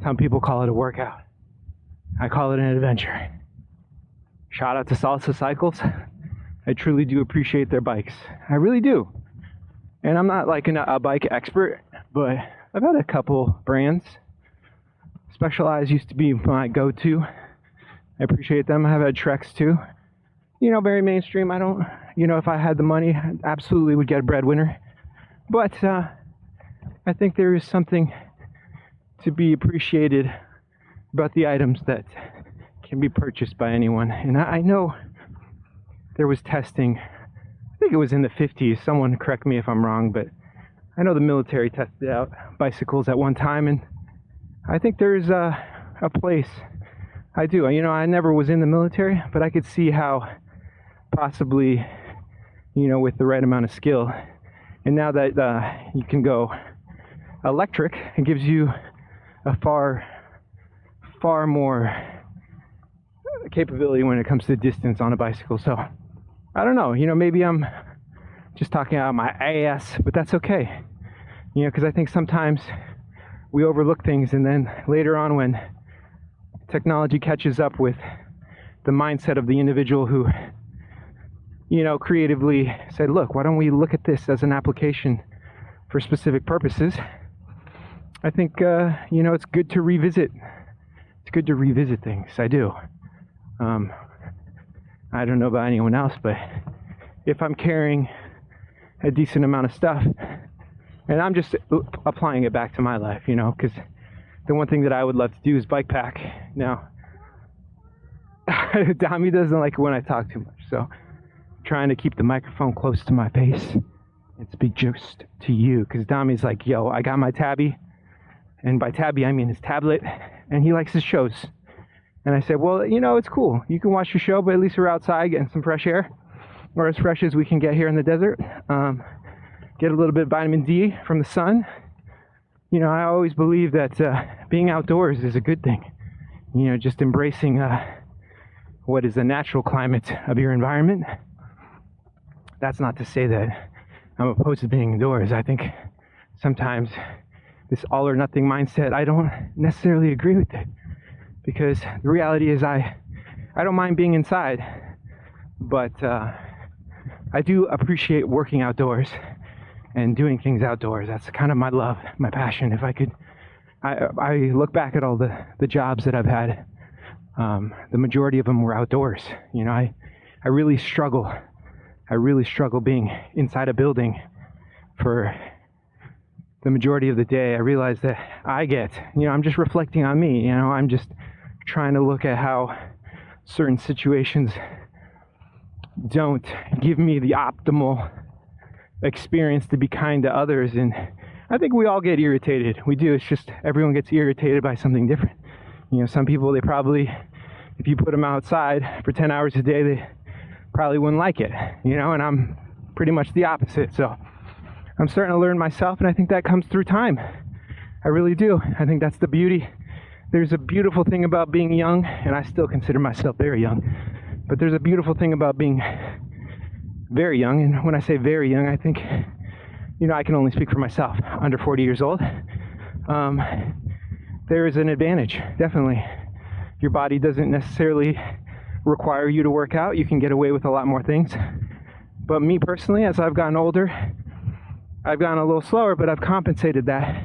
Some people call it a workout. I call it an adventure. Shout out to Salsa Cycles. I truly do appreciate their bikes. I really do. And I'm not like a bike expert, but I've had a couple brands. Specialized used to be my go-to. I appreciate them. I've had Treks too. Very mainstream. I don't, if I had the money, I absolutely would get a breadwinner. But I think there is something to be appreciated about the items that can be purchased by anyone. And I know there was testing, I think it was in the 50s, someone correct me if I'm wrong, but I know the military tested out bicycles at one time, and I think there's a place. I do. I never was in the military, but I could see how possibly, with the right amount of skill, and now that you can go electric, it gives you a far more capability when it comes to distance on a bicycle. So I don't know, maybe I'm just talking out my ass, but that's okay, because I think sometimes we overlook things, and then later on when technology catches up with the mindset of the individual who creatively said, look, why don't we look at this as an application for specific purposes? I think it's good to revisit. It's good to revisit things. I do. I don't know about anyone else, but if I'm carrying a decent amount of stuff, and I'm just applying it back to my life, because the one thing that I would love to do is bike pack. Now, Dami doesn't like it when I talk too much, so I'm trying to keep the microphone close to my face and speak just to you, because Dami's like, yo, I got my tabby, and by tabby I mean his tablet, and he likes his shows. And I said, well, it's cool. You can watch your show, but at least we're outside getting some fresh air, or as fresh as we can get here in the desert. Get a little bit of vitamin D from the sun. I always believe that being outdoors is a good thing. Just embracing what is the natural climate of your environment. That's not to say that I'm opposed to being indoors. I think sometimes this all or nothing mindset, I don't necessarily agree with it. Because the reality is I don't mind being inside, but I do appreciate working outdoors and doing things outdoors. That's kind of my love, my passion. If I could, I look back at all the jobs that I've had. The majority of them were outdoors. I really struggle. I really struggle being inside a building for the majority of the day. I realize that I'm just reflecting on me. I'm just trying to look at how certain situations don't give me the optimal experience to be kind to others. And I think we all get irritated. We do. It's just everyone gets irritated by something different. Some people, they probably, if you put them outside for 10 hours a day, they probably wouldn't like it, and I'm pretty much the opposite. So I'm starting to learn myself, and I think that comes through time. I really do. I think that's the beauty. There's a beautiful thing about being young, and I still consider myself very young, but there's a beautiful thing about being very young. And when I say very young, I think, I can only speak for myself, under 40 years old. There is an advantage, definitely. Your body doesn't necessarily require you to work out. You can get away with a lot more things. But me personally, as I've gotten older, I've gotten a little slower, but I've compensated that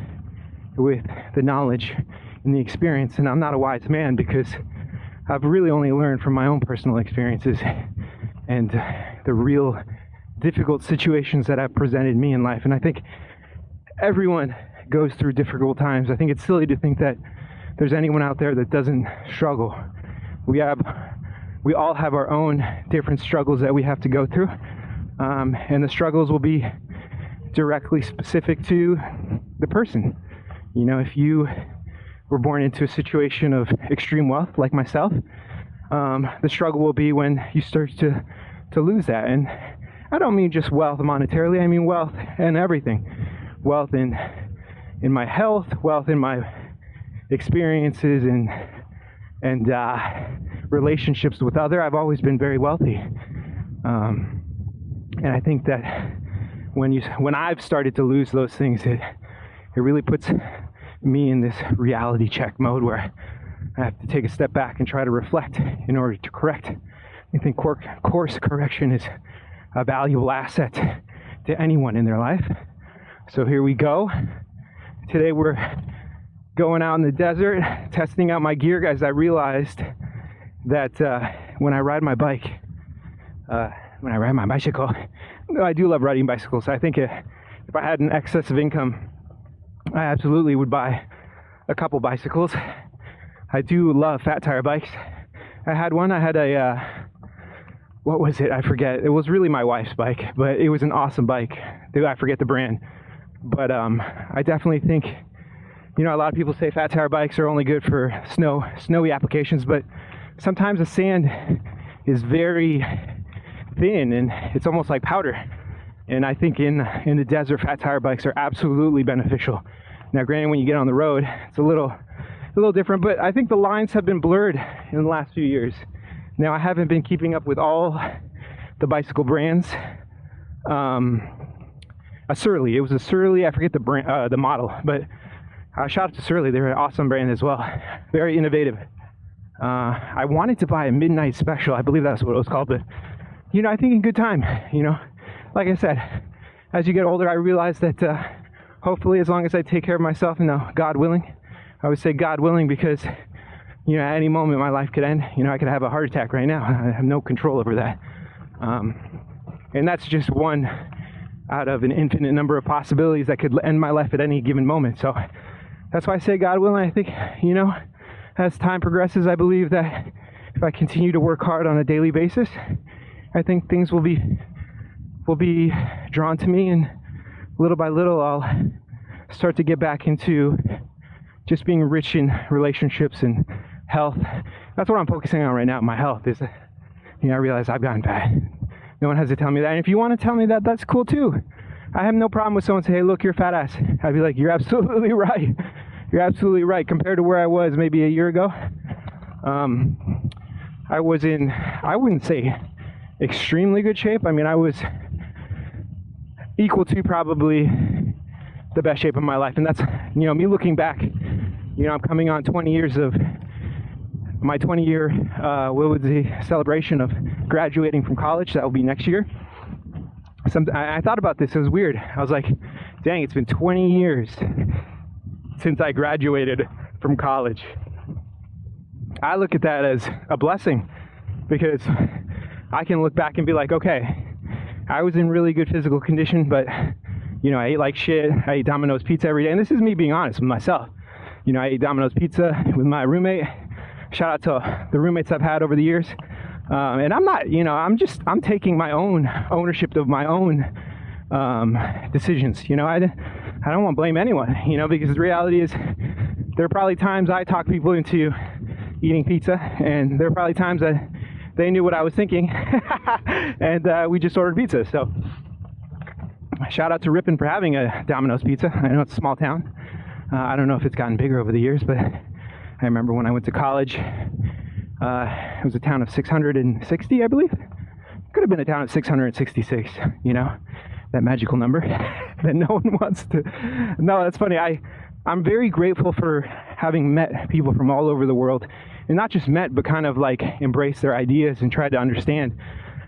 with the knowledge and the experience. And I'm not a wise man, because I've really only learned from my own personal experiences and the real difficult situations that have presented me in life. And I think everyone goes through difficult times. I think it's silly to think that there's anyone out there that doesn't struggle. We all have our own different struggles that we have to go through. And the struggles will be directly specific to the person. If you were born into a situation of extreme wealth like myself, the struggle will be when you start to lose that. And I don't mean just wealth monetarily, I mean wealth and everything. Wealth in my health, wealth in my experiences and relationships with other. I've always been very wealthy. And I think that when I've started to lose those things, it really puts me in this reality check mode where I have to take a step back and try to reflect in order to correct. I think course correction is a valuable asset to anyone in their life. So here we go. Today we're going out in the desert, testing out my gear, guys. I realized that when I ride my bicycle, I do love riding bicycles. I think if I had an excess of income, I absolutely would buy a couple bicycles. I do love fat tire bikes. I had one. I had a what was it? I forget. It was really my wife's bike, but it was an awesome bike. I forget the brand. But I definitely think, a lot of people say fat tire bikes are only good for snowy applications, but sometimes the sand is very thin and it's almost like powder. And I think in the desert, fat tire bikes are absolutely beneficial. Now, granted, when you get on the road, it's a little different, but I think the lines have been blurred in the last few years. Now, I haven't been keeping up with all the bicycle brands. A Surly, it was a Surly, I forget the brand, the model, but shout out to Surly. They're an awesome brand as well, very innovative. I wanted to buy a Midnight Special, I believe that's what it was called, but I think in good time. Like I said, as you get older, I realize that hopefully, as long as I take care of myself, God willing, I would say God willing, because at any moment my life could end. I could have a heart attack right now. I have no control over that, and that's just one out of an infinite number of possibilities that could end my life at any given moment. So that's why I say God willing. I think as time progresses, I believe that if I continue to work hard on a daily basis, I think things will be drawn to me, and little by little I'll start to get back into just being rich in relationships and health. That's what I'm focusing on right now. My health is, I realize I've gotten fat. No one has to tell me that. And if you want to tell me that, that's cool too. I have no problem with someone saying, hey, look, you're a fat ass. I'd be like, you're absolutely right. You're absolutely right. Compared to where I was maybe a year ago, I was in, I wouldn't say extremely good shape. I mean, I was equal to probably the best shape of my life. And that's, me looking back, I'm coming on 20 years of my 20-year, celebration of graduating from college. That will be next year. I thought about this. It was weird. I was like, dang, it's been 20 years since I graduated from college. I look at that as a blessing, because I can look back and be like, okay, I was in really good physical condition, but, I ate like shit. I ate Domino's pizza every day. And this is me being honest with myself. I ate Domino's pizza with my roommate. Shout out to the roommates I've had over the years. And I'm not, I'm taking my own ownership of my own decisions. I don't want to blame anyone, because the reality is there are probably times I talk people into eating pizza, and there are probably times that they knew what I was thinking, and we just ordered pizza. So shout out to Ripon for having a Domino's pizza. I know it's a small town. I don't know if it's gotten bigger over the years, but I remember when I went to college, it was a town of 660, I believe. Could have been a town of 666, that magical number that no one wants to. No, that's funny. I'm very grateful for having met people from all over the world, and not just met, but kind of like embraced their ideas and tried to understand,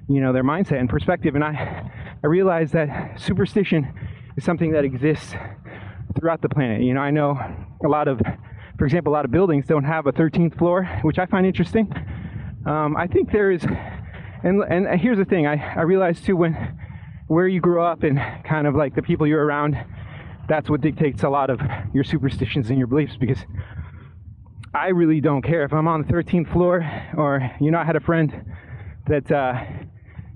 their mindset and perspective. And I realized that superstition is something that exists throughout the planet. I know for example, a lot of buildings don't have a 13th floor, which I find interesting. I think there is, and here's the thing, I realized too, where you grow up and kind of like the people you're around, that's what dictates a lot of your superstitions and your beliefs. Because I really don't care if I'm on the 13th floor, or, I had a friend that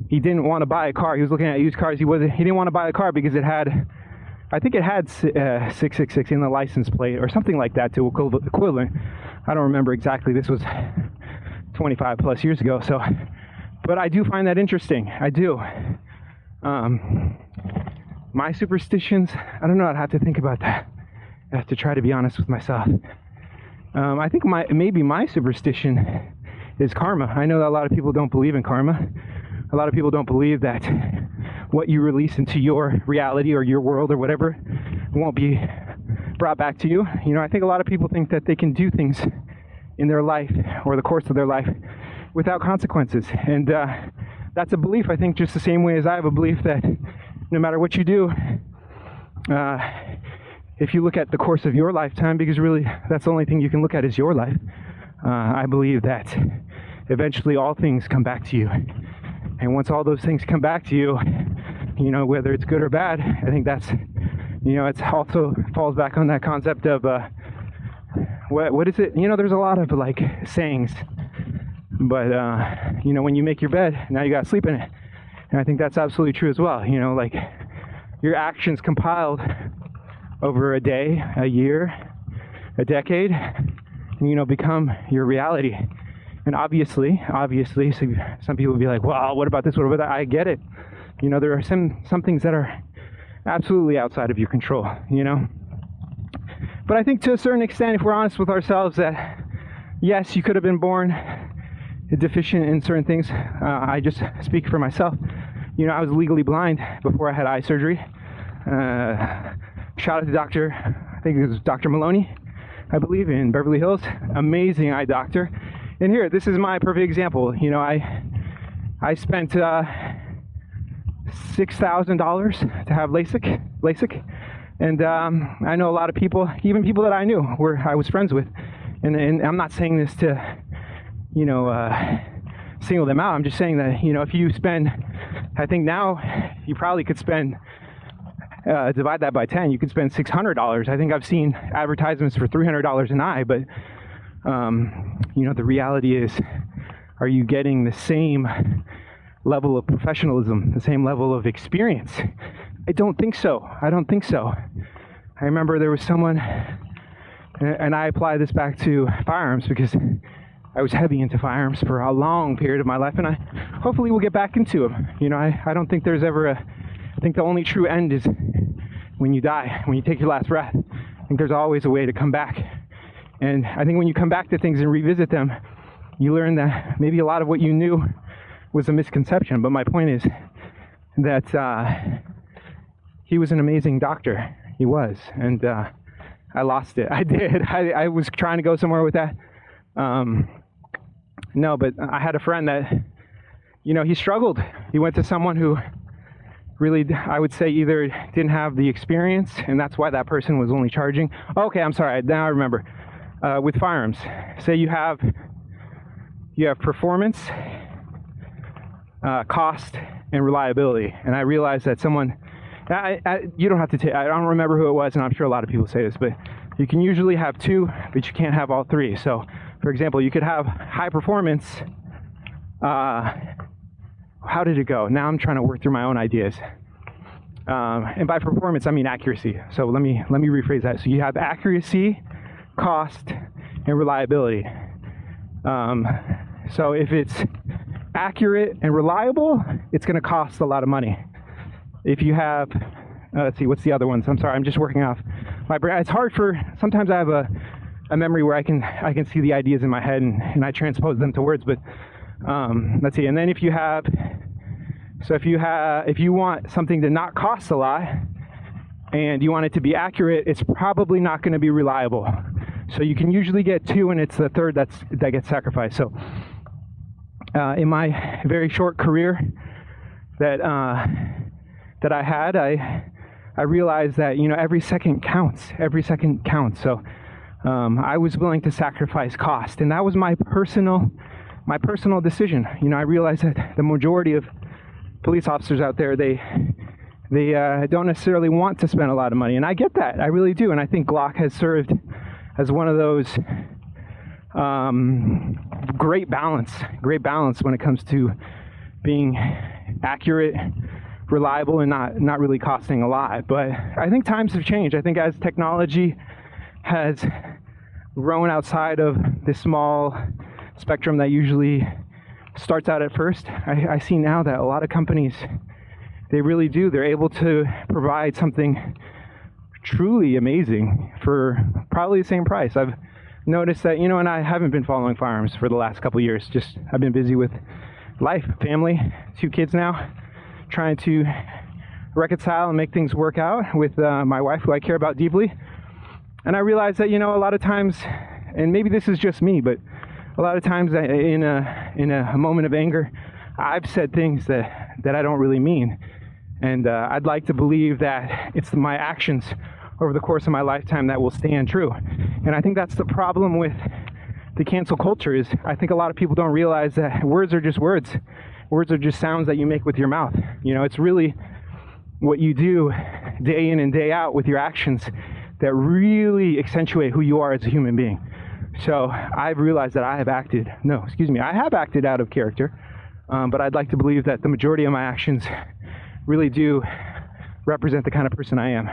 he didn't want to buy a car. He was looking at used cars. He didn't want to buy a car because it had 666 in the license plate or something like that to equivalent. I don't remember exactly. This was 25 plus years ago. So, but I do find that interesting. I do. My superstitions, I don't know. I'd have to think about that. I have to try to be honest with myself. I think maybe my superstition is karma. I know that a lot of people don't believe in karma. A lot of people don't believe that what you release into your reality or your world or whatever won't be brought back to you. You know, I think a lot of people think that they can do things in their life or the course of their life without consequences. And that's a belief, I think, just the same way as I have a belief that no matter what you do, if you look at the course of your lifetime, because really that's the only thing you can look at is your life, I believe that eventually all things come back to you. And once all those things come back to you, you know, whether it's good or bad, I think that's, you know, it's also falls back on that concept of, what is it? You know, there's a lot of like sayings, but, you know, when you make your bed, now you got to sleep in it. And I think that's absolutely true as well. You know, like your actions compiled over a day, a year, a decade, you know, become your reality. And obviously, so some people will be like, well, what about this? What about that? I get it. You know, there are some things that are absolutely outside of your control, you know. But I think to a certain extent, if we're honest with ourselves, that yes, you could have been born deficient in certain things. I just speak for myself. You know, I was legally blind before I had eye surgery. Shout out to Dr. I think it was Dr. Maloney, I believe, in Beverly Hills. Amazing eye doctor. And here, this is my perfect example. You know, I spent $6,000 to have LASIK. And I know a lot of people, even people that I knew, I was friends with. And I'm not saying this to, you know, single them out. I'm just saying that, you know, if you spend, I think now you probably could spend, divide that by 10, you could spend $600. I think I've seen advertisements for $300 an eye, but, you know, the reality is, are you getting the same level of professionalism, the same level of experience? I don't think so. I remember there was someone, and I apply this back to firearms because I was heavy into firearms for a long period of my life, and I hopefully will get back into them. You know, I don't think there's ever I think the only true end is when you die, when you take your last breath. I think there's always a way to come back. And I think when you come back to things and revisit them, you learn that maybe a lot of what you knew was a misconception. But my point is that he was an amazing doctor. He was. And I lost it. I did. I was trying to go somewhere with that. No, but I had a friend that, you know, he struggled. He went to someone who really, I would say, either didn't have the experience, and that's why that person was only charging. Okay, I'm sorry. Now I remember. With firearms, say you have performance, cost, and reliability. And I realized that someone, you don't have to take, I don't remember who it was, and I'm sure a lot of people say this, but you can usually have two, but you can't have all three. So, for example, you could have high performance. How did it go? Now I'm trying to work through my own ideas. And by performance, I mean accuracy. So let me rephrase that. So you have accuracy, cost, and reliability. So if it's accurate and reliable, it's going to cost a lot of money. If you have, let's see, what's the other ones? I'm sorry, I'm just working off my brain. It's hard sometimes I have a memory where I can see the ideas in my head and I transpose them to words, but let's see. And then if you want something to not cost a lot and you want it to be accurate, it's probably not going to be reliable. So you can usually get two, and it's the third that gets sacrificed. So in my very short career that I had, I realized that, you know, every second counts. So I was willing to sacrifice cost, and that was my personal decision. You know, I realized that the majority of police officers out there, they don't necessarily want to spend a lot of money, and I get that. I really do, and I think Glock has served as one of those great balance when it comes to being accurate, reliable, and not really costing a lot. But I think times have changed. I think as technology has grown outside of this small spectrum that usually starts out at first, I see now that a lot of companies, they really do. They're able to provide something truly amazing for probably the same price. I've noticed that, you know, and I haven't been following firearms for the last couple of years. Just I've been busy with life, family, 2 kids now, trying to reconcile and make things work out with my wife, who I care about deeply. And I realized that, a lot of times, and maybe this is just me, but a lot of times in a moment of anger, I've said things that I don't really mean. And I'd like to believe that it's my actions over the course of my lifetime that will stand true. And I think that's the problem with the cancel culture, is I think a lot of people don't realize that words are just words. Words are just sounds that you make with your mouth. It's really what you do day in and day out with your actions that really accentuate who you are as a human being. So I've realized that I have acted out of character, but I'd like to believe that the majority of my actions really do represent the kind of person I am.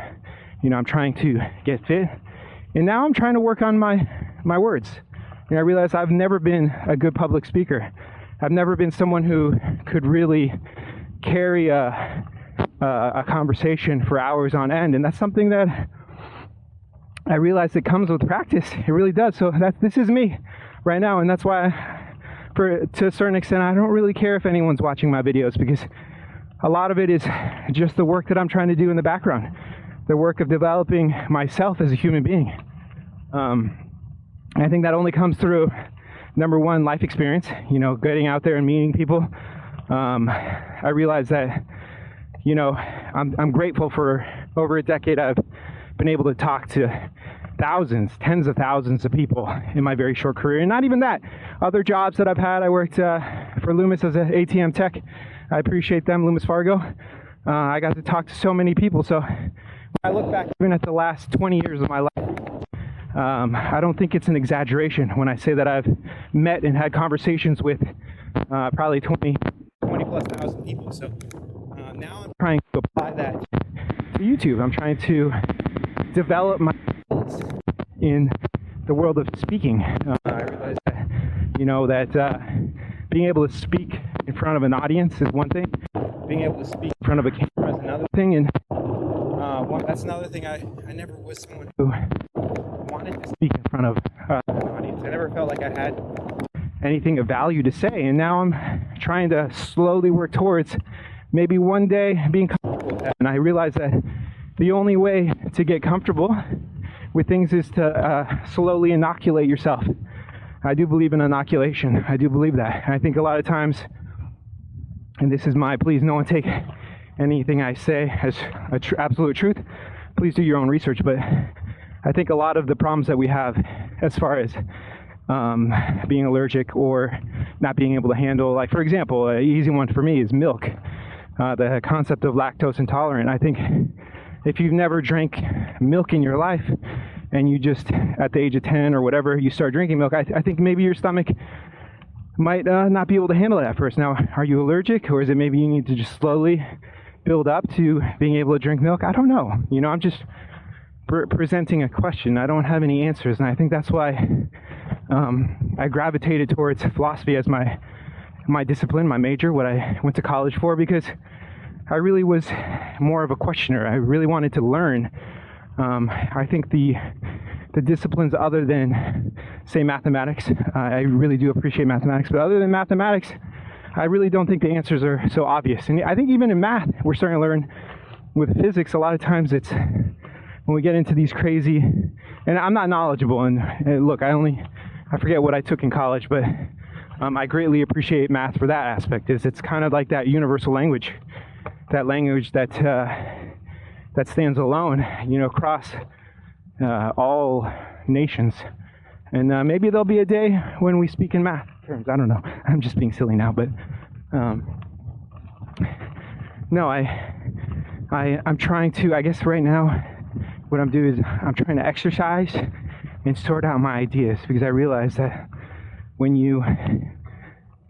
I'm trying to get fit, and now I'm trying to work on my words. I realize I've never been a good public speaker. I've never been someone who could really carry a conversation for hours on end, and that's something that I realize it comes with practice. It really does. So this is me right now, and that's why, to a certain extent, I don't really care if anyone's watching my videos, because a lot of it is just the work that I'm trying to do in the background, the work of developing myself as a human being. I think that only comes through, number one, life experience, getting out there and meeting people. I realize that, I'm grateful for over a decade I've been able to talk to thousands, tens of thousands of people in my very short career. And not even that. Other jobs that I've had, I worked for Loomis as an ATM tech. I appreciate them, Loomis Fargo. I got to talk to so many people. So when I look back even at the last 20 years of my life, I don't think it's an exaggeration when I say that I've met and had conversations with probably 20 plus thousand people. So now I'm trying to apply that to YouTube. I'm trying to develop my skills in the world of speaking. I realize that, being able to speak in front of an audience is one thing. Being able to speak in front of a camera is another thing. And that's another thing. I never was someone who wanted to speak in front of an audience. I never felt like I had anything of value to say. And now I'm trying to slowly work towards maybe one day being comfortable with that. And I realize that the only way to get comfortable with things is to slowly inoculate yourself. I do believe in inoculation. I do believe that. I think a lot of times, and this is please no one take anything I say as absolute truth. Please do your own research. But I think a lot of the problems that we have as far as being allergic or not being able to handle, like for example, an easy one for me is milk. The concept of lactose intolerant. I think if you've never drank milk in your life, and you just, at the age of 10 or whatever, you start drinking milk, I think maybe your stomach might not be able to handle it at first. Now, are you allergic, or is it maybe you need to just slowly build up to being able to drink milk? I don't know. I'm just presenting a question. I don't have any answers, and I think that's why I gravitated towards philosophy as my discipline, my major, what I went to college for, because I really was more of a questioner. I really wanted to learn. I think the disciplines other than, say, mathematics, I really do appreciate mathematics, but other than mathematics, I really don't think the answers are so obvious. And I think even in math, we're starting to learn with physics, a lot of times it's when we get into these crazy, and I'm not knowledgeable, and look, I forget what I took in college, but I greatly appreciate math for that aspect. It's kind of like that universal language, that language that stands alone, across all nations. And maybe there'll be a day when we speak in math terms. I don't know. I'm just being silly now, but no, I'm trying to, I guess right now, what I'm doing is I'm trying to exercise and sort out my ideas, because I realize that when you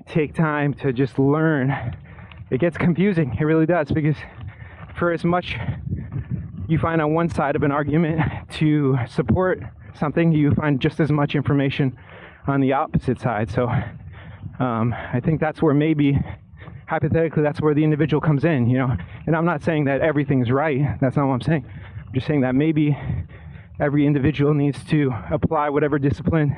take time to just learn, it gets confusing. It really does, because for as much you find on one side of an argument to support something, you find just as much information on the opposite side. So I think that's where maybe, hypothetically, that's where the individual comes in, And I'm not saying that everything's right. That's not what I'm saying. I'm just saying that maybe every individual needs to apply whatever discipline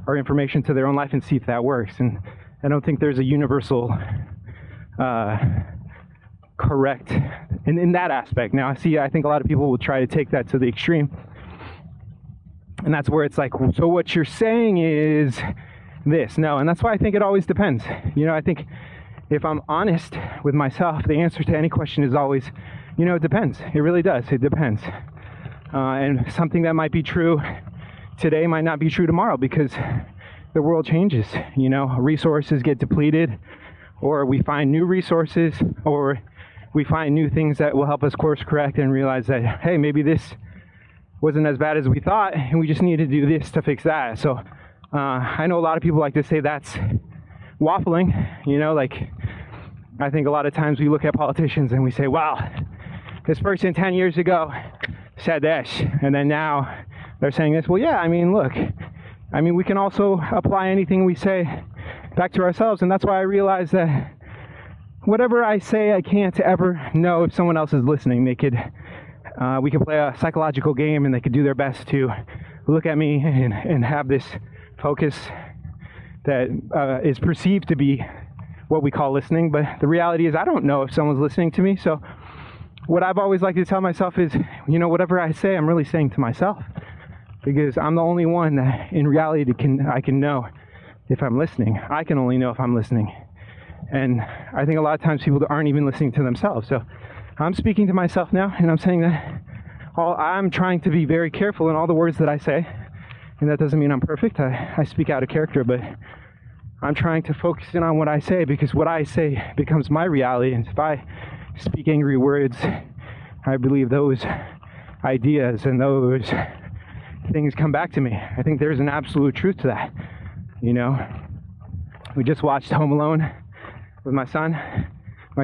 or information to their own life and see if that works. And I don't think there's a universal correct in that aspect. Now, I think a lot of people will try to take that to the extreme. And that's where it's like, so what you're saying is this. No, and that's why I think it always depends. I think if I'm honest with myself, the answer to any question is always, it depends. It really does. It depends. And something that might be true today might not be true tomorrow because the world changes. Resources get depleted, or we find new resources, or we find new things that will help us course correct and realize that, hey, maybe this wasn't as bad as we thought, and we just need to do this to fix that. So I know a lot of people like to say that's waffling. I think a lot of times we look at politicians and we say, wow, this person 10 years ago said this, and then now they're saying this. Well, yeah, look, we can also apply anything we say back to ourselves, and that's why I realize that whatever I say, I can't ever know if someone else is listening. We could play a psychological game, and they could do their best to look at me and have this focus that is perceived to be what we call listening, but the reality is I don't know if someone's listening to me. So what I've always liked to tell myself is, whatever I say, I'm really saying to myself, because I'm the only one that in reality I can know if I'm listening. I can only know if I'm listening. And I think a lot of times people aren't even listening to themselves. So I'm speaking to myself now, and I'm saying that I'm trying to be very careful in all the words that I say. And that doesn't mean I'm perfect. I speak out of character, but I'm trying to focus in on what I say, because what I say becomes my reality. And if I speak angry words, I believe those ideas and those things come back to me. I think there's an absolute truth to that. We just watched Home Alone with my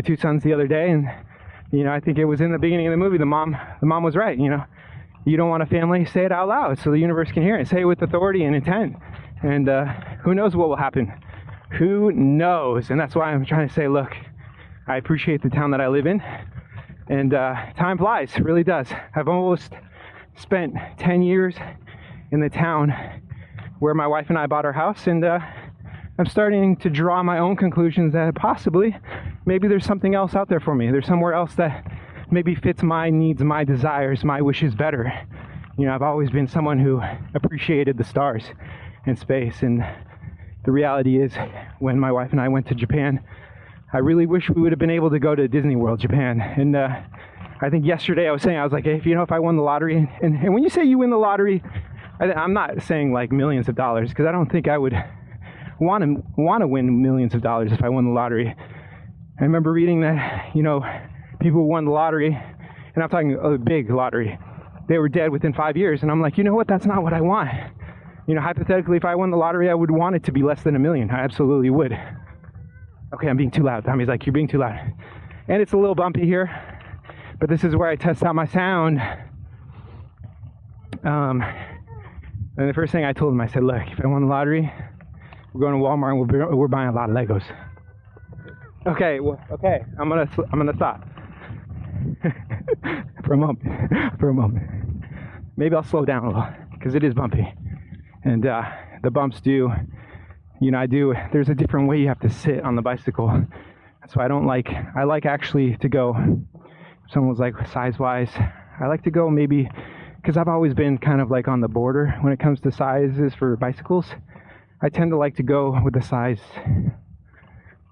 two sons the other day, and I think it was in the beginning of the movie, the mom was right. You don't want a family, say it out loud so the universe can hear it. Say it with authority and intent. And who knows what will happen? Who knows? And that's why I'm trying to say, look, I appreciate the town that I live in. And time flies, it really does. I've almost spent 10 years in the town where my wife and I bought our house. And I'm starting to draw my own conclusions that possibly, maybe there's something else out there for me. There's somewhere else that maybe fits my needs, my desires, my wishes better. I've always been someone who appreciated the stars and space. And the reality is, when my wife and I went to Japan, I really wish we would have been able to go to Disney World, Japan. And I think yesterday I was like, hey, if I won the lottery, and when you say you win the lottery, I'm not saying like millions of dollars, because I don't think I would want to win millions of dollars if I won the lottery. I remember reading that, people who won the lottery, and I'm talking a big lottery, they were dead within 5 years. And I'm like, you know what? That's not what I want. Hypothetically, if I won the lottery, I would want it to be less than $1 million. I absolutely would. Okay, I'm being too loud. Tommy's like, you're being too loud. And it's a little bumpy here, but this is where I test out my sound. And the first thing I told him, I said, look, if I won the lottery, we're going to Walmart and we're buying a lot of Legos. Okay, I'm gonna stop. for a moment. Maybe I'll slow down a little, because it is bumpy. And the bumps do, there's a different way you have to sit on the bicycle. So I like actually to go, if someone was like size-wise, I like to go maybe, because I've always been kind of like on the border when it comes to sizes for bicycles. I tend to like to go with the size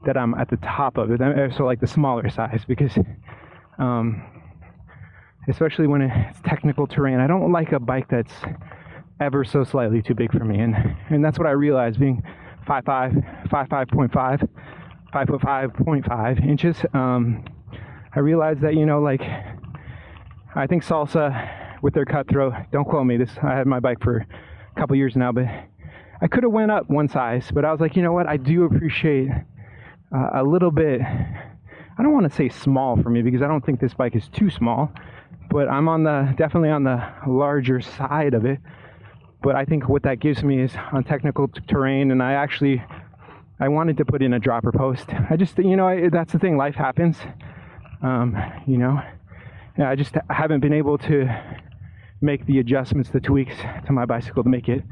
that I'm at the top of it, so like the smaller size, because especially when it's technical terrain, I don't like a bike that's ever so slightly too big for me. And that's what I realized, being 5'5", 5'5.5 inches. I realized that, I think Salsa with their cutthroat, don't quote me, I had my bike for a couple years now, but I could have went up one size, but I was like, you know what, I do appreciate a little bit, I don't want to say small for me, because I don't think this bike is too small, but I'm definitely on the larger side of it. But I think what that gives me is on technical terrain, and I wanted to put in a dropper post. I just, that's the thing, life happens. I just haven't been able to make the adjustments, the tweaks to my bicycle to make it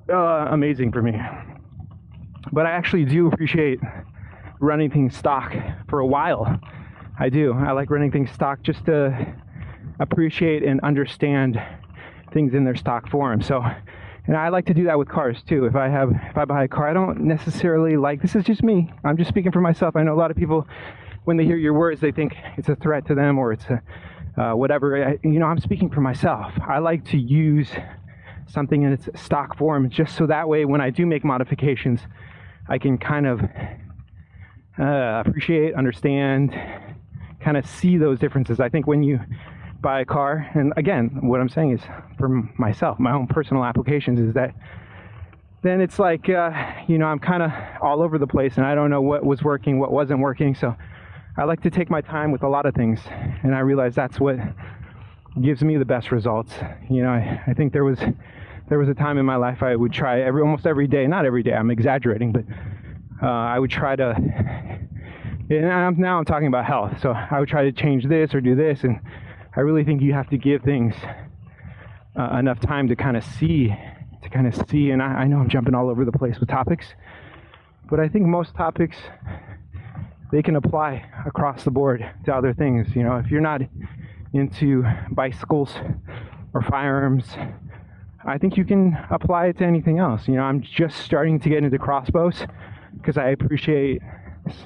amazing for me. But I actually do appreciate running things stock for a while. I do. I like running things stock just to appreciate and understand things in their stock form. So, and I like to do that with cars too. If I buy a car, I don't necessarily like, this is just me, I'm just speaking for myself. I know a lot of people, when they hear your words, they think it's a threat to them or it's a whatever. I'm speaking for myself. I like to use something in its stock form just so that way when I do make modifications, I can kind of appreciate, understand, kind of see those differences. I think when you buy a car, and again, what I'm saying is for myself, my own personal applications, is that then it's like, I'm kind of all over the place and I don't know what was working, what wasn't working. So I like to take my time with a lot of things, and I realize that's what gives me the best results. I think there was a time in my life I would try almost every day, not every day, I'm exaggerating, but I would try to, and now I'm talking about health, so I would try to change this or do this, and I really think you have to give things enough time to kind of see, and I know I'm jumping all over the place with topics, but I think most topics, they can apply across the board to other things. If you're not into bicycles or firearms, I think you can apply it to anything else. I'm just starting to get into crossbows because I appreciate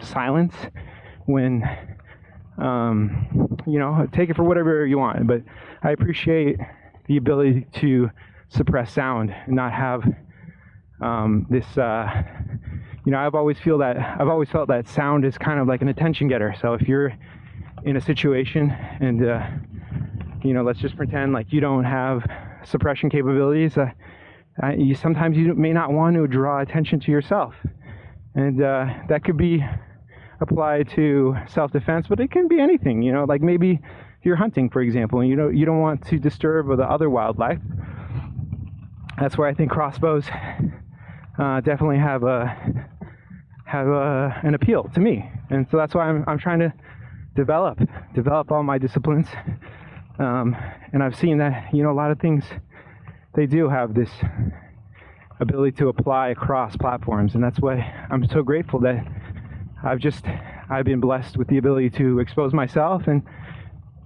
silence when, take it for whatever you want, but I appreciate the ability to suppress sound and not have this, I've always felt that sound is kind of like an attention getter. So if you're in a situation and, let's just pretend like you don't have suppression capabilities, sometimes you may not want to draw attention to yourself. And that could be applied to self-defense, but it can be anything, like maybe you're hunting, for example, and you don't want to disturb the other wildlife. That's where I think crossbows definitely have an appeal to me. And so that's why I'm trying to develop all my disciplines. And I've seen that, a lot of things, they do have this ability to apply across platforms. And that's why I'm so grateful that I've been blessed with the ability to expose myself, and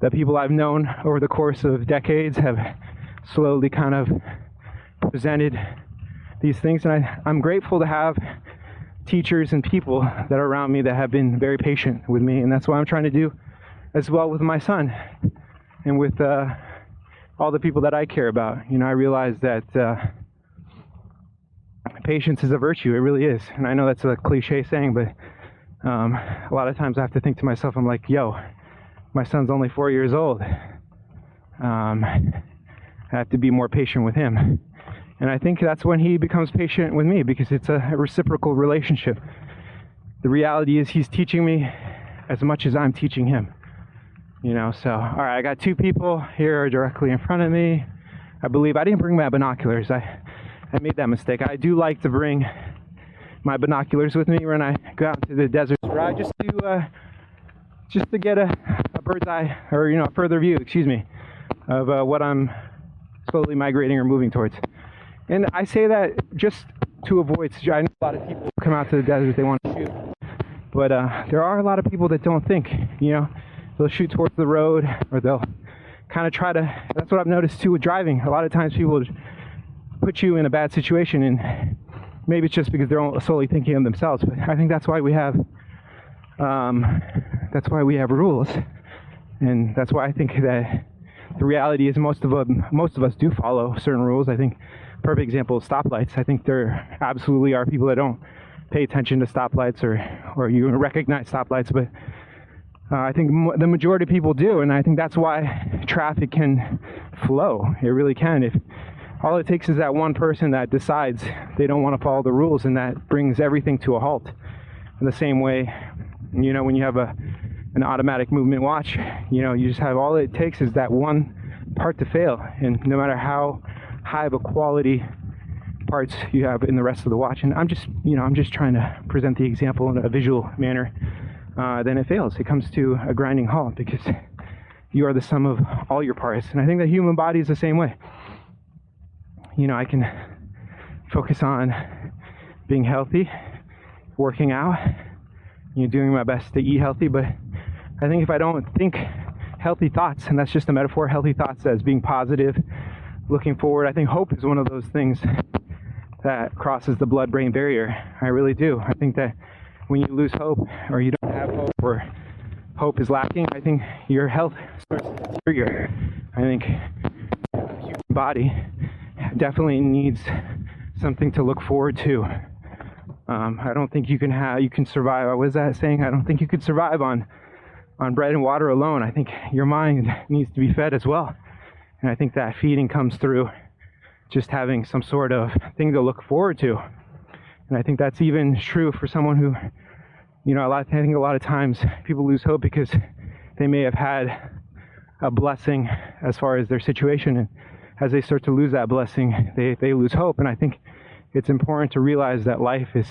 the people I've known over the course of decades have slowly kind of presented these things. And I'm grateful to have teachers and people that are around me that have been very patient with me. And that's what I'm trying to do as well with my son and with all the people that I care about. I realize that patience is a virtue. It really is. And I know that's a cliche saying, but a lot of times I have to think to myself, I'm like, my son's only 4 years old. I have to be more patient with him. And I think that's when he becomes patient with me, because it's a reciprocal relationship. The reality is he's teaching me as much as I'm teaching him. So, all right, I got two people here directly in front of me. I believe I didn't bring my binoculars. I made that mistake. I do like to bring my binoculars with me when I go out into the desert ride, just to get a bird's eye, or a further view, of what I'm slowly migrating or moving towards. And I say that just to avoid, I know a lot of people come out to the desert, they want to shoot, but there are a lot of people that don't think, they'll shoot towards the road, or they'll kind of try to, that's what I've noticed too with driving. A lot of times people put you in a bad situation, and maybe it's just because they're solely thinking of themselves, but I think that's why we have rules. And that's why I think that the reality is most of us do follow certain rules. I think perfect example is stoplights. I think there absolutely are people that don't pay attention to stoplights or you recognize stoplights, but I think the majority of people do, and I think that's why traffic can flow. It really can. If all it takes is that one person that decides they don't want to follow the rules, and that brings everything to a halt. In the same way, when you have an automatic movement watch, you just have, all it takes is that one part to fail, and no matter how high of a quality parts you have in the rest of the watch, and I'm just trying to present the example in a visual manner, then it fails. It comes to a grinding halt because you are the sum of all your parts. And I think the human body is the same way. I can focus on being healthy, working out, doing my best to eat healthy, but I think if I don't think healthy thoughts, and that's just a metaphor, healthy thoughts as being positive, looking forward. I think hope is one of those things that crosses the blood-brain barrier. I really do. I think that when you lose hope, or you don't have hope, or hope is lacking, I think your health starts to deteriorate. I think the human body definitely needs something to look forward to. I don't think you can survive. What was that saying? I don't think you could survive on bread and water alone. I think your mind needs to be fed as well. And I think that feeding comes through just having some sort of thing to look forward to. And I think that's even true for someone who, I think a lot of times people lose hope because they may have had a blessing as far as their situation. And as they start to lose that blessing, they lose hope. And I think it's important to realize that life is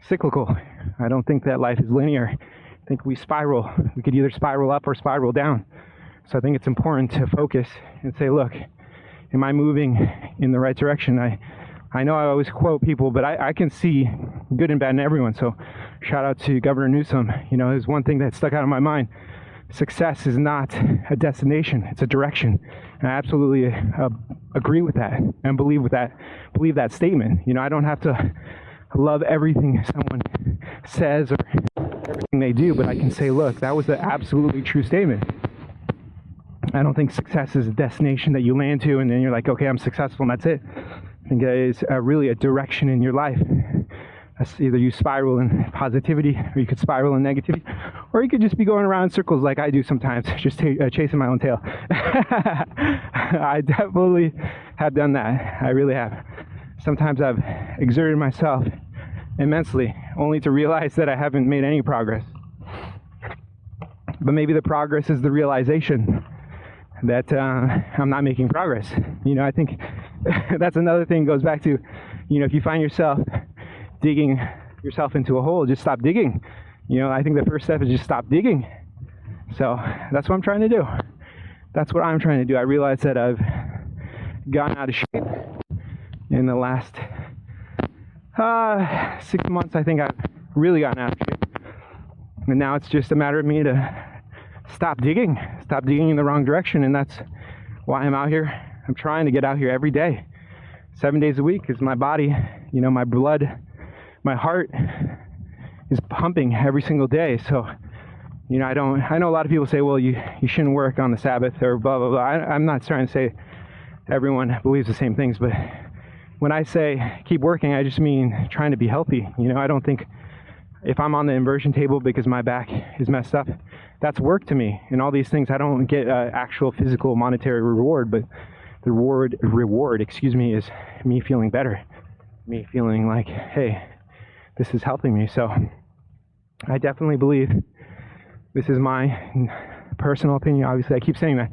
cyclical. I don't think that life is linear. I think we spiral. We could either spiral up or spiral down. So I think it's important to focus and say, look, am I moving in the right direction? I know I always quote people, but I can see good and bad in everyone. So shout out to Governor Newsom. There's one thing that stuck out of my mind. Success is not a destination, it's a direction. And I absolutely agree with that and believe that statement. I don't have to love everything someone says or everything they do, but I can say, look, that was an absolutely true statement. I don't think success is a destination that you land to and then you're like, okay, I'm successful and that's it. I think it is really a direction in your life. That's either you spiral in positivity or you could spiral in negativity, or you could just be going around in circles like I do sometimes, just chasing my own tail. I definitely have done that. I really have. Sometimes I've exerted myself immensely only to realize that I haven't made any progress. But maybe the progress is the realization that I'm not making progress. I think that's another thing. Goes back to, if you find yourself digging yourself into a hole, just stop digging. I think the first step is just stop digging. So that's what I'm trying to do. I realize that I've gotten out of shape in the last 6 months. I think I've really gotten out of shape. And now it's just a matter of me to stop digging in the wrong direction. And that's why I'm out here. I'm trying to get out here every day, 7 days a week, because my body, my blood, my heart is pumping every single day. So, I know a lot of people say, well, you shouldn't work on the Sabbath or blah, blah, blah. I'm not trying to say everyone believes the same things, but when I say keep working, I just mean trying to be healthy. I don't think if I'm on the inversion table because my back is messed up, that's work to me. And all these things, I don't get actual physical monetary reward, but the reward, is me feeling better, me feeling like, hey, this is helping me. So I definitely believe this is my personal opinion. Obviously, I keep saying that.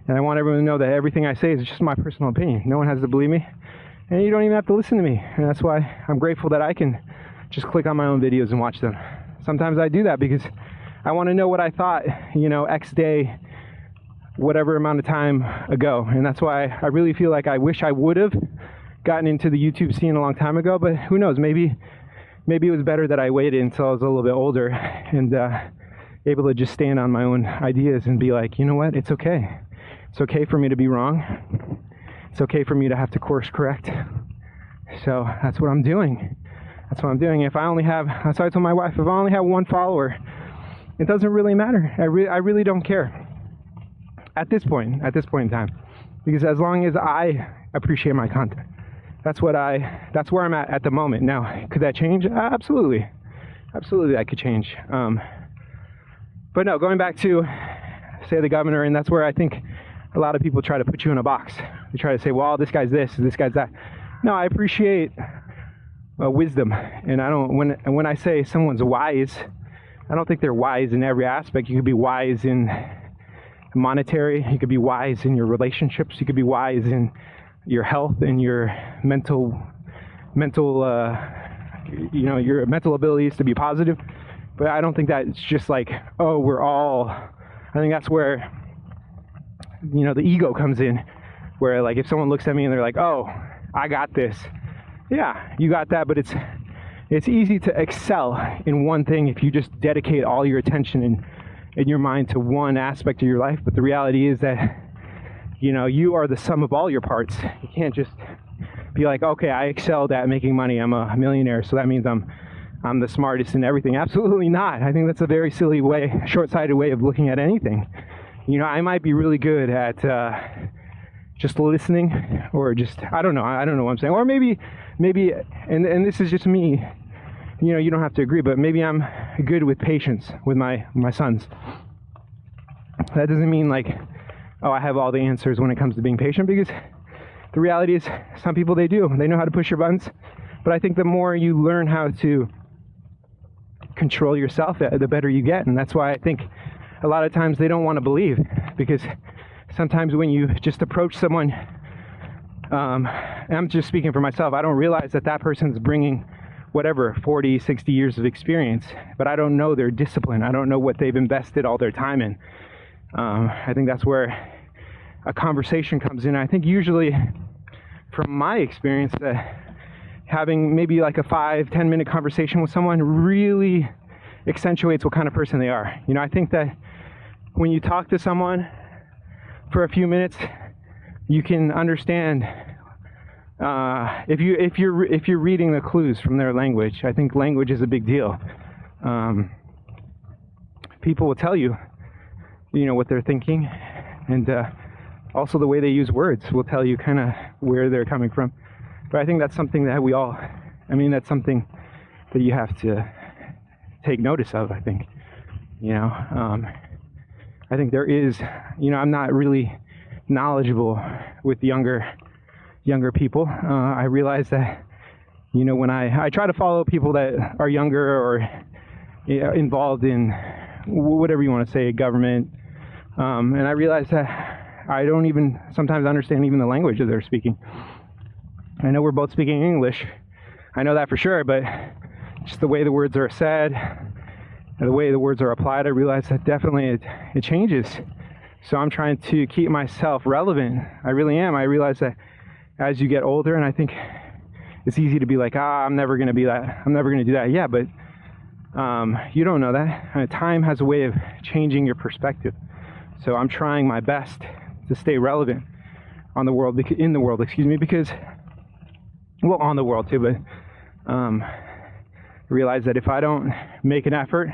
And I want everyone to know that everything I say is just my personal opinion. No one has to believe me. And you don't even have to listen to me. And that's why I'm grateful that I can just click on my own videos and watch them. Sometimes I do that because I want to know what I thought, X day, whatever amount of time ago. And that's why I really feel like I wish I would have gotten into the YouTube scene a long time ago. But who knows? Maybe it was better that I waited until I was a little bit older and able to just stand on my own ideas and be like, you know what? It's okay. It's okay for me to be wrong. It's okay for me to have to course correct. So that's what I'm doing. If I only have, that's why I told my wife, if I only have one follower, it doesn't really matter. I really don't care at this point in time, because as long as I appreciate my content, that's where I'm at the moment. Now, could that change? Absolutely, that could change. But no, going back to say the governor, and that's where I think a lot of people try to put you in a box. They try to say, well, this guy's this, this guy's that. No, I appreciate wisdom, and I don't. When I say someone's wise, I don't think they're wise in every aspect. You could be wise in monetary. You could be wise in your relationships. You could be wise in your health and your mental, your mental abilities to be positive. But I don't think that it's just like, oh, we're all. I think that's where, the ego comes in, where like if someone looks at me and they're like, oh, I got this. Yeah, you got that, but it's easy to excel in one thing if you just dedicate all your attention and your mind to one aspect of your life. But the reality is that you are the sum of all your parts. You can't just be like, okay, I excelled at making money, I'm a millionaire, so that means I'm the smartest in everything. Absolutely not. I think that's a very silly way, short-sighted way of looking at anything. I might be really good at just listening, or just, I don't know what I'm saying. Or maybe, and this is just me, you don't have to agree, but maybe I'm good with patience with my sons. That doesn't mean like, oh, I have all the answers when it comes to being patient, because the reality is some people, they know how to push your buttons. But I think the more you learn how to control yourself, the better you get. And that's why I think a lot of times they don't want to believe, because sometimes when you just approach someone, and I'm just speaking for myself, I don't realize that person's bringing whatever 40, 60 years of experience, but I don't know their discipline. I don't know what they've invested all their time in. I think that's where a conversation comes in. I think usually, from my experience, that having maybe like a 5-10 minute conversation with someone really accentuates what kind of person they are. I think that when you talk to someone for a few minutes, you can understand if you're reading the clues from their language. I think language is a big deal. People will tell you, what they're thinking, and also the way they use words will tell you kind of where they're coming from. But I think that's something that that's something that you have to take notice of, I think. I think there is, I'm not really knowledgeable with younger people. I realize that, when I try to follow people that are younger or involved in whatever you want to say, government, and I realize that I don't even sometimes understand even the language that they're speaking. I know we're both speaking English. I know that for sure, but just the way the words are said, and the way the words are applied, I realize that definitely it changes. So I'm trying to keep myself relevant. I really am. I realize that as you get older, and I think it's easy to be like, I'm never going to be that. I'm never going to do that. Yeah, but you don't know that. Time has a way of changing your perspective. So I'm trying my best to stay relevant in the world, because, well, on the world too, but realize that if I don't make an effort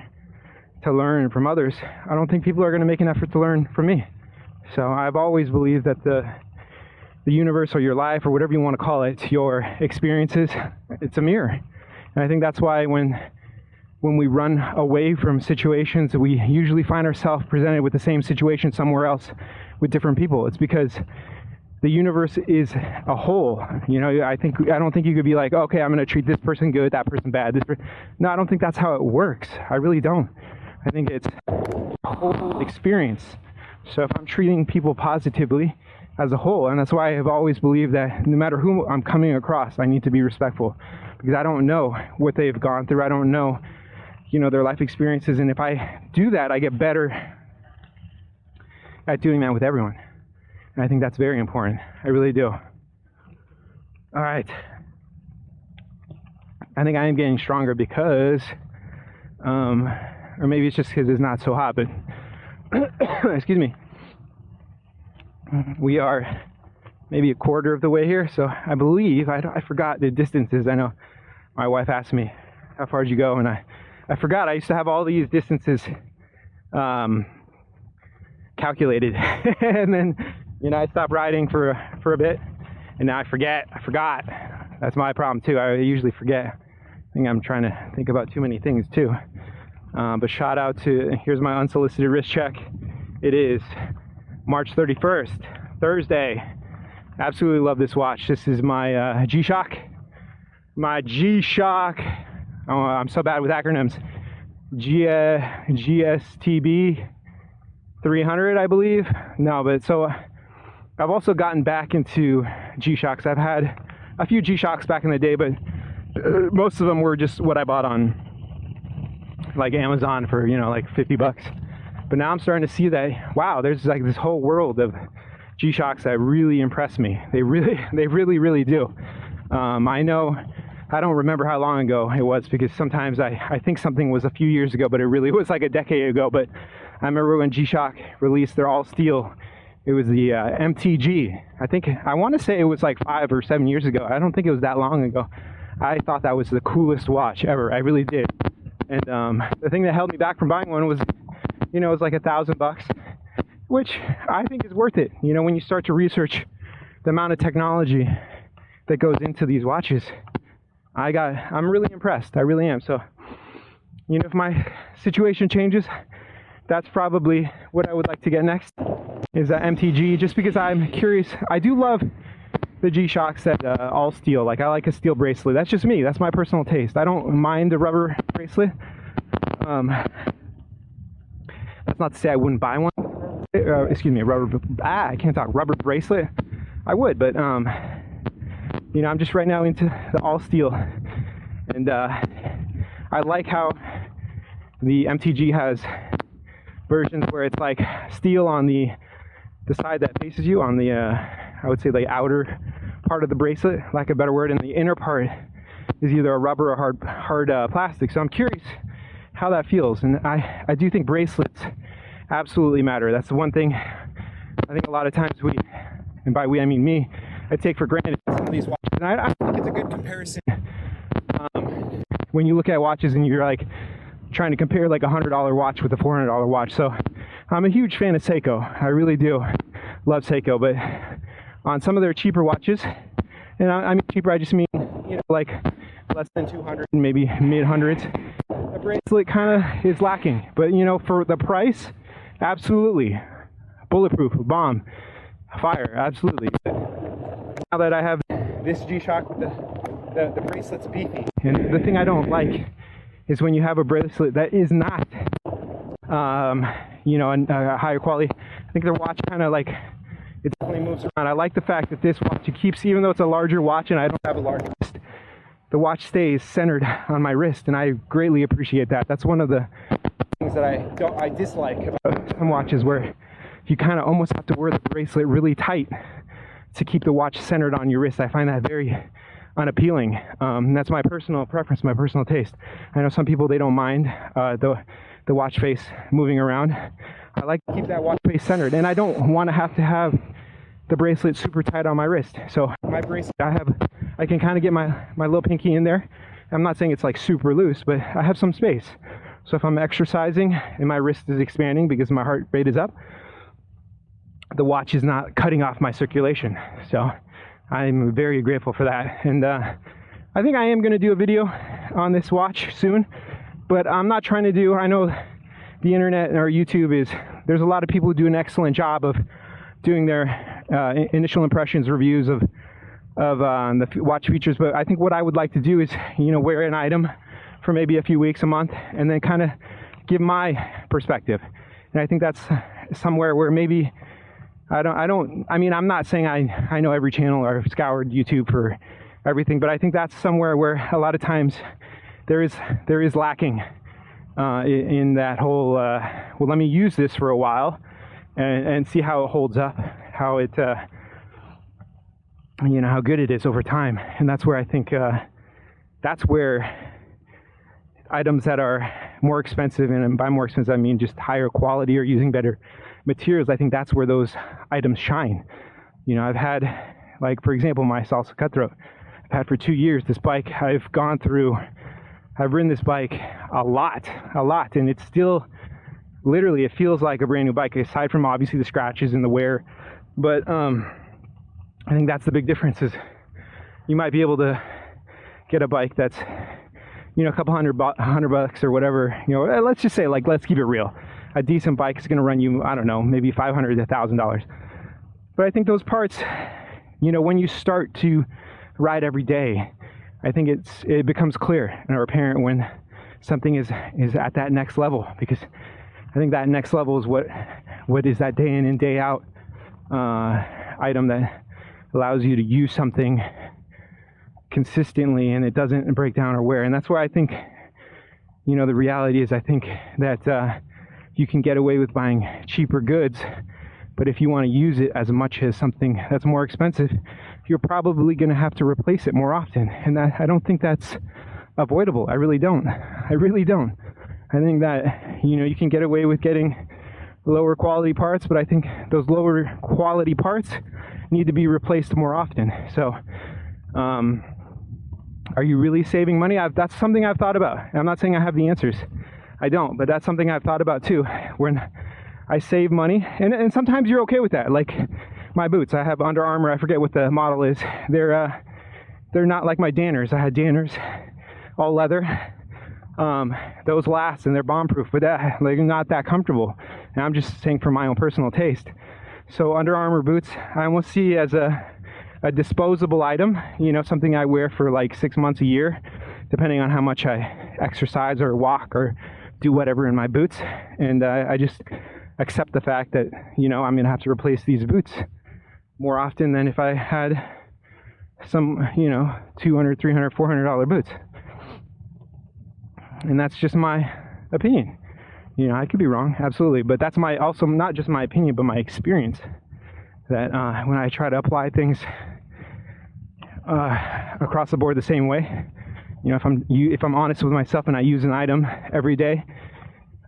to learn from others, I don't think people are going to make an effort to learn from me. So I've always believed that the universe, or your life, or whatever you want to call it, your experiences, it's a mirror. And I think that's why when we run away from situations, we usually find ourselves presented with the same situation somewhere else with different people. It's because the universe is a whole. I don't think you could be like, okay, I'm going to treat this person good, that person bad. No, I don't think that's how it works. I really don't. I think it's a whole experience. So if I'm treating people positively as a whole, and that's why I have always believed that no matter who I'm coming across, I need to be respectful, because I don't know what they've gone through. I don't know, their life experiences. And if I do that, I get better at doing that with everyone. And I think that's very important. I really do. All right. I think I am getting stronger because, or maybe it's just because it's not so hot, but excuse me. We are maybe a quarter of the way here. So I believe, I forgot the distances. I know my wife asked me, how far did you go? And I forgot. I used to have all these distances calculated. And then, I stopped riding for a bit, and now I forgot. That's my problem too. I usually forget. I think I'm trying to think about too many things too. But shout out here's my unsolicited wrist check. It is March 31st, Thursday. Absolutely love this watch. This is my G-Shock. My G-Shock. Oh, I'm so bad with acronyms. GSTB 300, I believe. No, but so I've also gotten back into G-Shocks. I've had a few G-Shocks back in the day, but most of them were just what I bought on like Amazon for, like $50. But now I'm starting to see that, wow, there's like this whole world of G-Shocks that really impress me. They really do. I know, I don't remember how long ago it was, because sometimes I think something was a few years ago, but it really was like a decade ago. But I remember when G-Shock released their all steel It was the MTG. I want to say it was like 5 or 7 years ago. I don't think it was that long ago. I thought that was the coolest watch ever. I really did. And the thing that held me back from buying one was, it was like $1,000, which I think is worth it. When you start to research the amount of technology that goes into these watches, I'm really impressed. I really am. So, if my situation changes, that's probably what I would like to get next, is that MTG, just because I'm curious. I do love the G-Shocks that all steel. Like, I like a steel bracelet. That's just me. That's my personal taste. I don't mind the rubber bracelet. That's not to say I wouldn't buy one. Excuse me, I can't talk. Rubber bracelet. I would, but I'm just right now into the all steel, and I like how the MTG has versions where it's like steel on the side that faces you, on the I would say the outer part of the bracelet, lack of a better word, and the inner part is either a rubber or hard plastic. So I'm curious how that feels, and I do think bracelets absolutely matter. That's the one thing I think a lot of times and by we I mean me, I take for granted some of these watches. And I think it's a good comparison when you look at watches and you're like trying to compare like a $100 watch with a $400 watch. So I'm a huge fan of Seiko. I really do love Seiko, but on some of their cheaper watches, and I mean cheaper, I just mean like less than 200, maybe mid hundreds, the bracelet kind of is lacking. But for the price, absolutely bulletproof, bomb, fire, absolutely. Now that I have this G-Shock with the bracelet's beefy, and the thing I don't like is when you have a bracelet that is not a higher quality. I think their watch kind of like, it definitely moves around. I like the fact that this watch, it keeps, even though it's a larger watch and I don't have a large wrist, the watch stays centered on my wrist, and I greatly appreciate that. That's one of the things that I dislike about some watches, where you kind of almost have to wear the bracelet really tight to keep the watch centered on your wrist. I find that very unappealing. That's my personal preference, my personal taste. I know some people, they don't mind the watch face moving around. I like to keep that watch face centered, and I don't want to have the bracelet super tight on my wrist. So my bracelet, I can kind of get my little pinky in there. I'm not saying it's like super loose, but I have some space. So if I'm exercising and my wrist is expanding because my heart rate is up, the watch is not cutting off my circulation. So I'm very grateful for that. And I think I am going to do a video on this watch soon, but I'm not trying to do, I know the internet or YouTube there's a lot of people who do an excellent job of doing their initial impressions, reviews of the watch features. But I think what I would like to do is, wear an item for maybe a few weeks, a month, and then kind of give my perspective. And I think that's somewhere where maybe I'm not saying I know every channel or I've scoured YouTube for everything, but I think that's somewhere where a lot of times there is lacking in that whole, well, let me use this for a while and see how it holds up, how it, how good it is over time. And that's where I think, that's where items that are more expensive, and by more expensive I mean just higher quality or using better materials, I think that's where those items shine. I've had, like, for example, my Salsa Cutthroat, I've had for 2 years. This bike, I've ridden this bike a lot, and it's still, literally, it feels like a brand new bike, aside from obviously the scratches and the wear. But I think that's the big difference, is you might be able to get a bike that's, a couple $100 or whatever, let's just say, like, let's keep it real. A decent bike is going to run you, I don't know, maybe $500 to $1,000. But I think those parts, when you start to ride every day, I think it becomes clear or apparent when something is at that next level, because I think that next level is what is that day in and day out item that allows you to use something consistently and it doesn't break down or wear. And that's where I think, the reality is, I think that you can get away with buying cheaper goods, but if you want to use it as much as something that's more expensive, you're probably going to have to replace it more often. And I don't think that's avoidable. I really don't. I think that, you can get away with getting lower quality parts, but I think those lower quality parts need to be replaced more often. So, are you really saving money? That's something I've thought about. I'm not saying I have the answers. I don't, but that's something I've thought about too. When I save money, and sometimes you're okay with that. Like my boots, I have Under Armour. I forget what the model is. They're not like my Danners. I had Danners, all leather. Those last and they're bomb-proof, but they're not that comfortable. And I'm just saying from my own personal taste. So Under Armour boots, I almost see as a disposable item, you know, something I wear for like 6 months a year, depending on how much I exercise or walk or do whatever in my boots. And I just accept the fact that, you know, I'm gonna have to replace these boots more often than if I had some, you know, $200, $300, $400 boots. And that's just my opinion. You know, I could be wrong, absolutely, but that's also not just my opinion, but my experience. That when I try to apply things across the board the same way, you know, if I'm honest with myself and I use an item every day,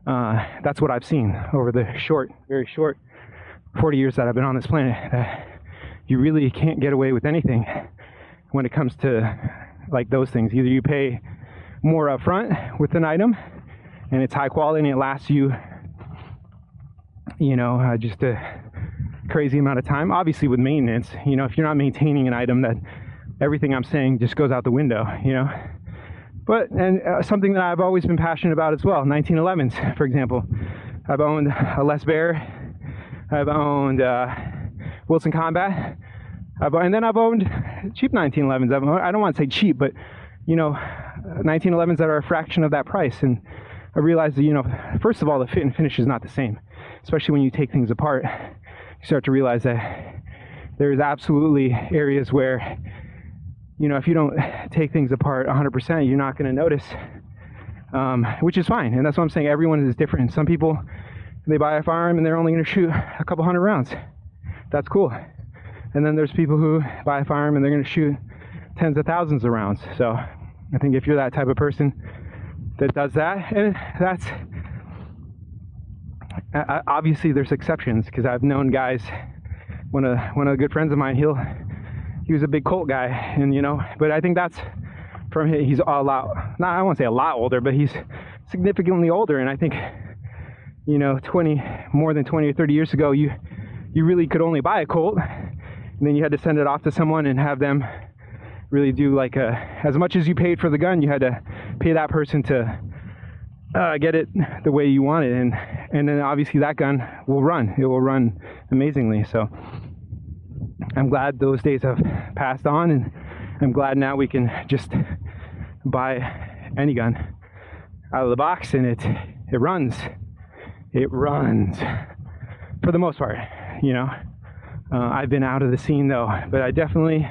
that's what I've seen over the very short 40 years that I've been on this planet. You really can't get away with anything when it comes to like those things. Either you pay more upfront with an item and it's high quality and it lasts you, you know, just a crazy amount of time. Obviously with maintenance, you know, if you're not maintaining an item, that everything I'm saying just goes out the window, you know. But something that I've always been passionate about as well, 1911s, for example. I've owned a Les Bear, I've owned Wilson Combat, and then I've owned cheap 1911s. I don't want to say cheap, but you know, 1911s that are a fraction of that price. And I realized that, you know, first of all, the fit and finish is not the same, especially when you take things apart. You start to realize that there's absolutely areas where, you know, if you don't take things apart 100%, you're not going to notice, which is fine. And that's what I'm saying. Everyone is different. Some people, they buy a firearm and they're only going to shoot a couple hundred rounds. That's cool. And then there's people who buy a firearm and they're going to shoot tens of thousands of rounds. So I think if you're that type of person that does that, and that's obviously there's exceptions, because I've known guys. One of the good friends of mine, he was a big Colt guy, and you know, but I think that's from him. He's a lot, not, I won't say a lot older, but he's significantly older. And I think, you know, more than 20 or 30 years ago, you really could only buy a Colt, and then you had to send it off to someone and have them really do like as much as you paid for the gun, you had to pay that person to get it the way you want it, and then obviously that gun will run. It will run amazingly. So I'm glad those days have passed on, and I'm glad now we can just buy any gun out of the box and it runs. It runs for the most part, you know. I've been out of the scene though, but I definitely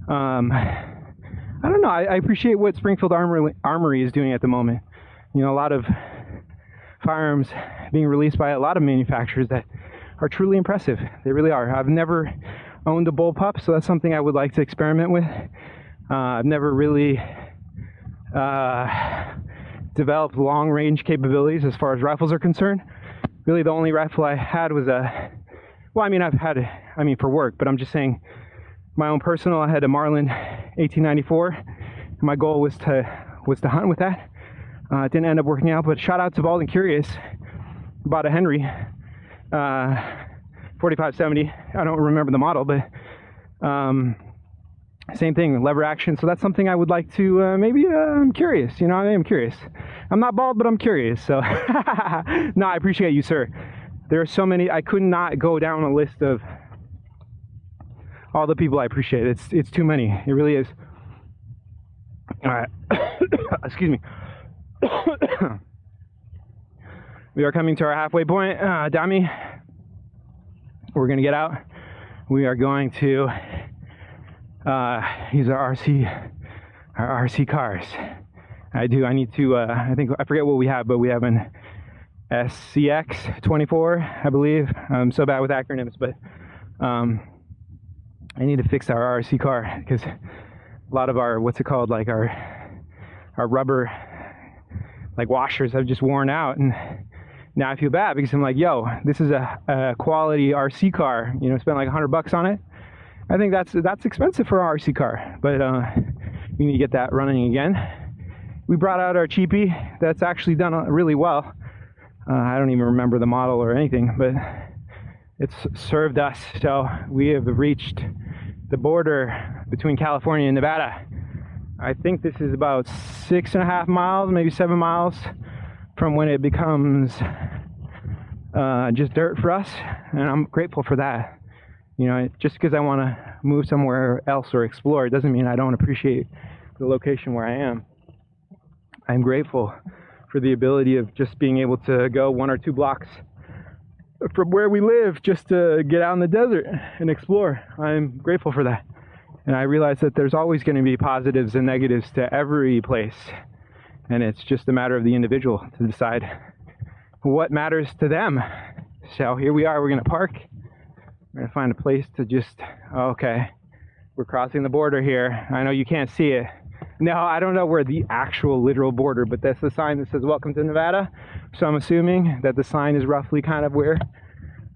I don't know. I appreciate what Springfield Armory is doing at the moment. You know, a lot of firearms being released by a lot of manufacturers that are truly impressive. They really are. I've never owned a bullpup, so that's something I would like to experiment with. I've never really developed long-range capabilities as far as rifles are concerned. Really, the only rifle I had was for work, but I'm just saying, my own personal, I had a Marlin 1894. My goal was to hunt with that. It didn't end up working out, but shout out to Bald and Curious. Bought a Henry 4570. I don't remember the model, but same thing, lever action. So that's something I would like to I'm curious. You know, I am curious. I'm not bald, but I'm curious. So no, I appreciate you, sir. There are so many. I could not go down a list of all the people I appreciate. It's too many. It really is. All right. Excuse me. We are coming to our halfway point. Dami, we're going to get out. We are going to use our RC cars. I need to, I forget what we have, but we have an SCX 24, I believe. I'm so bad with acronyms, but I need to fix our RC car, because a lot of our, like our rubber like washers have just worn out, and Now I feel bad because I'm like, yo, this is a quality RC car, you know, spent like $100 on it. I think that's expensive for an RC car, but we need to get that running again. We brought out our cheapie that's actually done really well. I don't even remember the model or anything, but it's served us. So we have reached the border between California and Nevada. I think this is about 6.5 miles, maybe 7 miles from when it becomes just dirt for us, and I'm grateful for that. You know, just because I want to move somewhere else or explore, it doesn't mean I don't appreciate the location where I am. I'm grateful for the ability of just being able to go 1 or 2 blocks from where we live just to get out in the desert and explore. I'm grateful for that. And I realize that there's always going to be positives and negatives to every place. And it's just a matter of the individual to decide what matters to them. So here we are, we're going to park. We're going to find a place to just, okay, we're crossing the border here. I know you can't see it. No, I don't know where the actual literal border, but that's the sign that says welcome to Nevada. So I'm assuming that the sign is roughly kind of where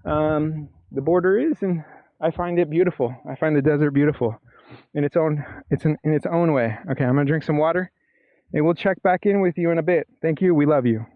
the border is, and I find it beautiful. I find the desert beautiful in its own way. Okay, I'm gonna drink some water and we'll check back in with you in a bit. Thank you. We love you.